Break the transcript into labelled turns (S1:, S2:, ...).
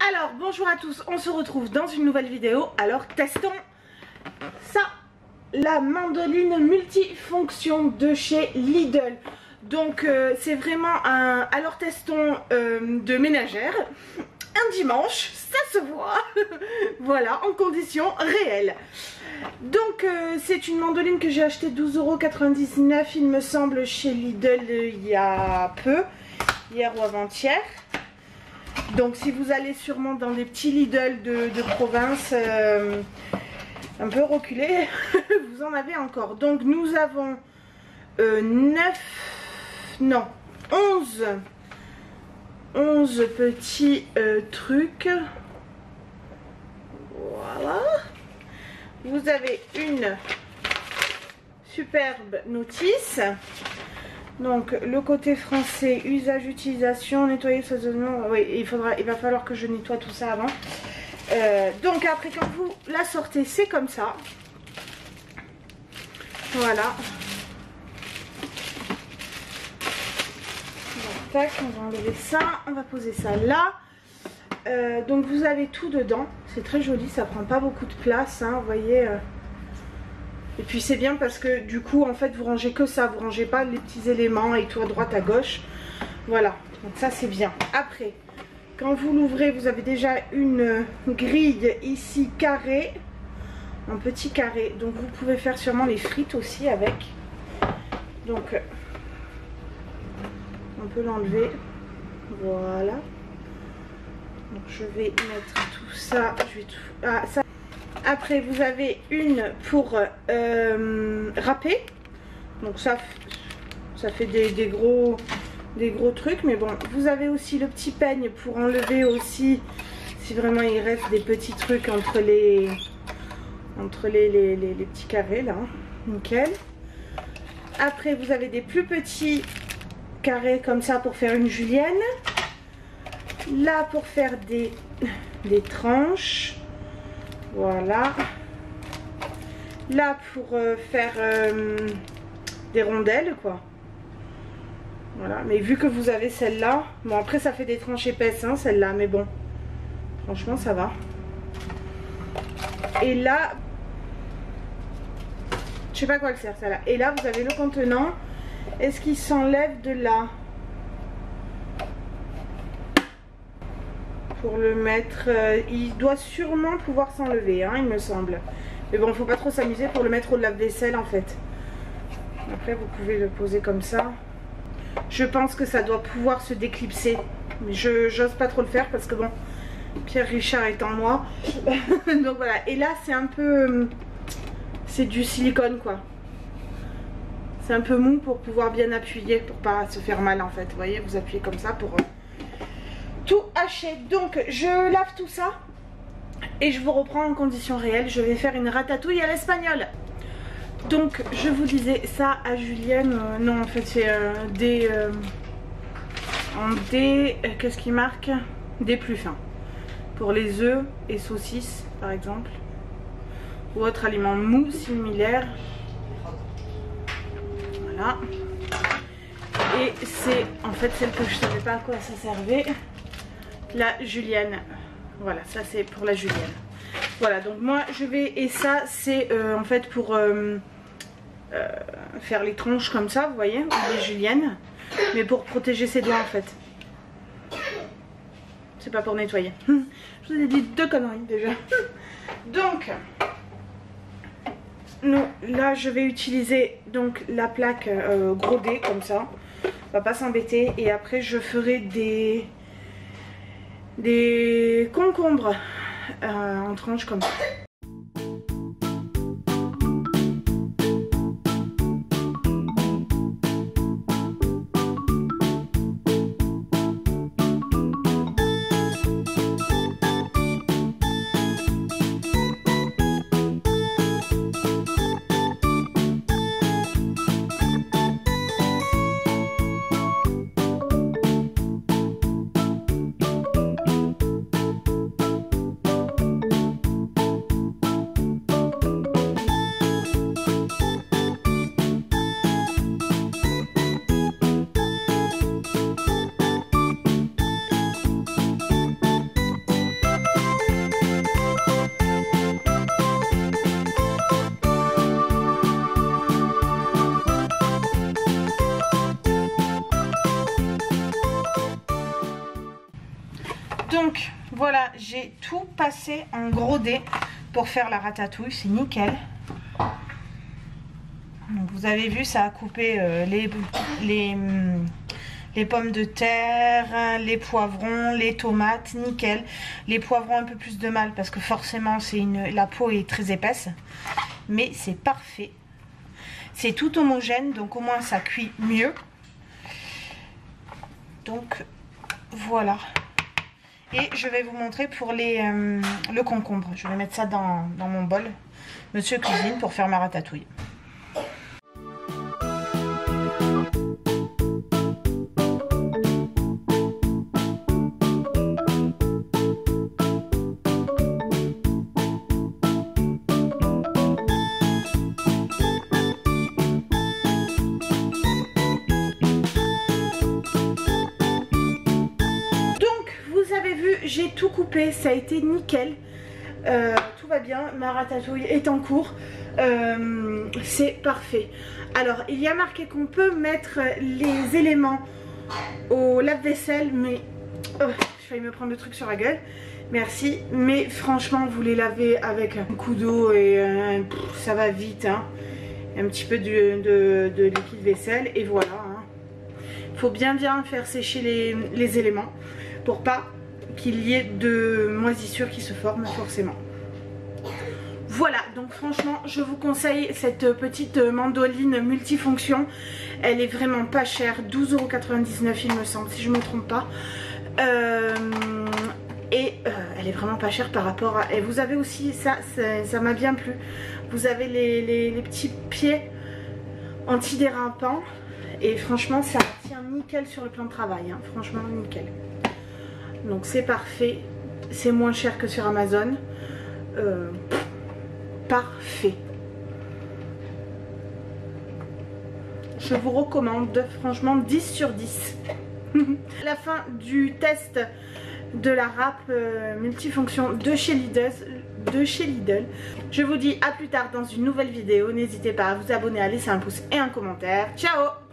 S1: Alors bonjour à tous, on se retrouve dans une nouvelle vidéo. Alors testons ça, la mandoline multifonction de chez Lidl. Donc c'est vraiment un alors testons de ménagère. Un dimanche, ça se voit. Voilà, en conditions réelles. Donc c'est une mandoline que j'ai achetée 12,99 € il me semble chez Lidl il y a peu, hier ou avant-hier. Donc si vous allez sûrement dans des petits Lidl de province un peu reculés, vous en avez encore. Donc nous avons 11 petits trucs. Voilà. Vous avez une superbe notice. Donc le côté français, usage, utilisation, nettoyer, assaisonnement. Oui, il va falloir que je nettoie tout ça avant. Donc après quand vous la sortez, c'est comme ça. Voilà. Donc, tac, on va enlever ça, on va poser ça là. Donc vous avez tout dedans, c'est très joli, ça prend pas beaucoup de place, hein, vous voyez. Et puis c'est bien parce que du coup en fait vous rangez que ça, vous rangez pas les petits éléments et tout à droite à gauche. Voilà, donc ça c'est bien. Après, quand vous l'ouvrez, vous avez déjà une grille ici carrée, un petit carré. Donc vous pouvez faire sûrement les frites aussi avec. Donc on peut l'enlever. Voilà. Donc je vais mettre tout ça. Je vais tout... Ah, ça. Après vous avez une pour râper. Donc ça fait des gros trucs. Mais bon, vous avez aussi le petit peigne pour enlever aussi si vraiment il reste des petits trucs entre les petits carrés là. Nickel. Après vous avez des plus petits carrés comme ça pour faire une julienne. Là pour faire des tranches. Voilà. Là pour faire des rondelles quoi. Voilà. Mais vu que vous avez celle-là, bon après ça fait des tranches épaisses hein, celle-là, mais bon, franchement ça va. Et là, je sais pas à quoi elle sert celle-là. Et là vous avez le contenant. Est-ce qu'il s'enlève de là? Pour le mettre, il doit sûrement pouvoir s'enlever, hein, il me semble. Mais bon, faut pas trop s'amuser pour le mettre au lave-vaisselle en fait. Après, vous pouvez le poser comme ça. Je pense que ça doit pouvoir se déclipser. Mais je n'ose pas trop le faire parce que bon, Pierre Richard est en moi. Donc voilà. Et là, c'est un peu... c'est du silicone quoi. C'est un peu mou pour pouvoir bien appuyer, pour pas se faire mal en fait. Vous voyez, vous appuyez comme ça pour... tout haché. Donc je lave tout ça et je vous reprends en conditions réelles. Je vais faire une ratatouille à l'espagnol. Donc je vous disais ça à Julienne, non en fait c'est qu'est-ce qui marque, des plus fins pour les œufs et saucisses par exemple, ou autre aliment mou similaire. Voilà. Et c'est en fait celle que je savais pas à quoi ça servait, la julienne. Voilà, ça c'est pour la julienne. Voilà, donc moi je vais, et ça c'est en fait pour faire les tranches comme ça, vous voyez, les juliennes, mais pour protéger ses doigts en fait. C'est pas pour nettoyer. Je vous ai dit deux conneries déjà. Donc nous, là je vais utiliser donc la plaque gros D comme ça. On va pas s'embêter. Et après je ferai des concombres en tranches comme ça. Donc voilà, j'ai tout passé en gros dé pour faire la ratatouille, c'est nickel. Donc, vous avez vu, ça a coupé les pommes de terre, les poivrons, les tomates, nickel. Les poivrons un peu plus de mal parce que forcément la peau est très épaisse. Mais c'est parfait. C'est tout homogène, donc au moins ça cuit mieux. Donc voilà. Et je vais vous montrer pour le concombre. Je vais mettre ça dans mon bol. Monsieur cuisine pour faire ma ratatouille. J'ai tout coupé, ça a été nickel, tout va bien, ma ratatouille est en cours, c'est parfait. Alors il y a marqué qu'on peut mettre les éléments au lave-vaisselle, mais je failli me prendre le truc sur la gueule, merci, mais franchement vous les lavez avec un coup d'eau et ça va vite, hein. Un petit peu de liquide vaisselle et voilà, hein. Faut bien faire sécher les éléments pour pas qu'il y ait de moisissures qui se forment forcément. Voilà, donc franchement je vous conseille cette petite mandoline multifonction. Elle est vraiment pas chère, 12,99 € il me semble, si je me trompe pas. Et elle est vraiment pas chère par rapport à... Et vous avez aussi, ça m'a bien plu, vous avez les petits pieds antidérapants. Et franchement ça tient nickel sur le plan de travail, hein. Franchement nickel. Donc c'est parfait, c'est moins cher que sur Amazon, parfait. Je vous recommande, franchement 10 sur 10. La fin du test de la râpe multifonction de chez Lidl. Je vous dis à plus tard dans une nouvelle vidéo. N'hésitez pas à vous abonner, à laisser un pouce et un commentaire. Ciao!